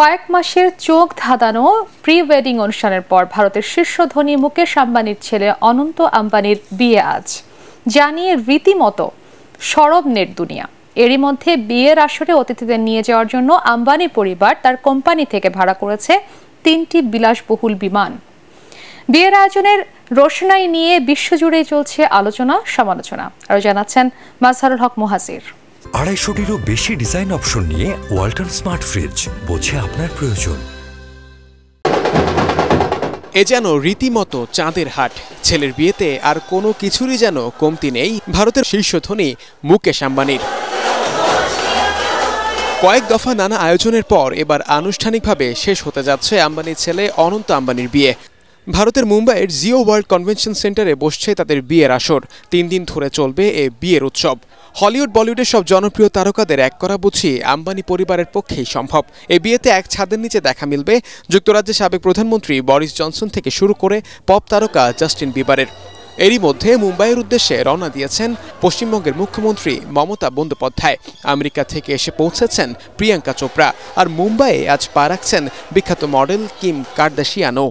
কয়েক মাসের চোখ ধাঁধানো প্রি ওয়েডিং অনুষ্ঠানের পর ভারতের শীর্ষ ধনী মুকেশ আম্বানির ছেলে অনন্ত আম্বানির বিয়ে আজ জানিয়ে রীতিমতো সরব নেট দুনিয়া। এরই মধ্যে বিয়ের আসরে অতিথিদের নিয়ে যাওয়ার জন্য আম্বানি পরিবার তার কোম্পানি থেকে ভাড়া করেছে 3টি বিলাসবহুল বিমান। বিয়ের আয়োজনের রোশনাই নিয়ে বিশ্বজুড়ে চলছে আলোচনা সমালোচনা। আরো জানাচ্ছেন মাজহারুল হক মুহাসির। 250-টিরও বেশি ডিজাইন অপশন নিয়ে ওয়ালটন স্মার্ট ফ্রিজ, বোঝে আপনার প্রয়োজন। এ যেন রীতিমতো চাঁদের হাট। ছেলের বিয়েতে আর কোনো কিছুরই যেন কমতি নেই ভারতের শীর্ষ ধনী মুকেশ আম্বানির। কয়েক দফা নানা আয়োজনের পর এবার আনুষ্ঠানিকভাবে শেষ হতে যাচ্ছে আম্বানির ছেলে অনন্ত আম্বানির বিয়ে। ভারতের মুম্বাইয়ের জিও ওয়ার্ল্ড কনভেনশন সেন্টারে বসছে তাদের বিয়ের আসর। 3 দিন ধরে চলবে এ বিয়ের উৎসব। হলিউড বলিউডের সব জনপ্রিয় তারকাদের এক করা বুঝি আম্বানি পরিবারের পক্ষেই সম্ভব। এই বিয়েতে এক ছাদের নিচে দেখা মিলবে যুক্তরাজ্যের সাবেক প্রধানমন্ত্রী বরিস জনসন থেকে শুরু করে পপ তারকা জাস্টিন বিবারের। এরই মধ্যে মুম্বাইয়ের উদ্দেশ্যে রওনা দিয়েছেন পশ্চিমবঙ্গের মুখ্যমন্ত্রী মমতা বন্দ্যোপাধ্যায়। আমেরিকা থেকে এসে পৌঁছেছেন প্রিয়াঙ্কা চোপড়া। আর মুম্বাইয়ে আজ পা রাখছেন বিখ্যাত মডেল কিম কার্দাশিয়ানও।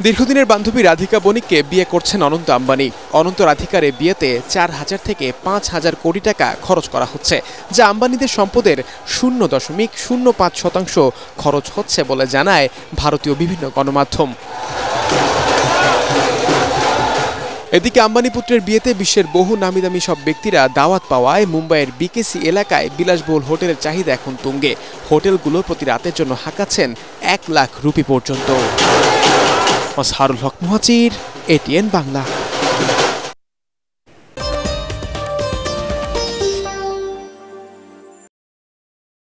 দীর্ঘদিনের বান্ধবী রাধিকা বণিককে বিয়ে করছেন অনন্ত আম্বানি। অনন্ত রাধিকার এই বিয়েতে 4,000 থেকে 5,000 কোটি টাকা খরচ করা হচ্ছে, যা আম্বানিদের সম্পদের 0.05% খরচ হচ্ছে বলে জানায় ভারতীয় বিভিন্ন গণমাধ্যম। এদিকে আম্বানি পুত্রের বিয়েতে বিশ্বের বহু নামিদামি সব ব্যক্তিরা দাওয়াত পাওয়ায় মুম্বাইয়ের বিকেসি এলাকায় বিলাসবহুল হোটেলের চাহিদা এখন তুঙ্গে। হোটেলগুলো প্রতি রাতের জন্য হাঁকাচ্ছেন 1 লাখ রুপি পর্যন্ত। মাজহারুল হক মুহাসির, ATN বাংলা।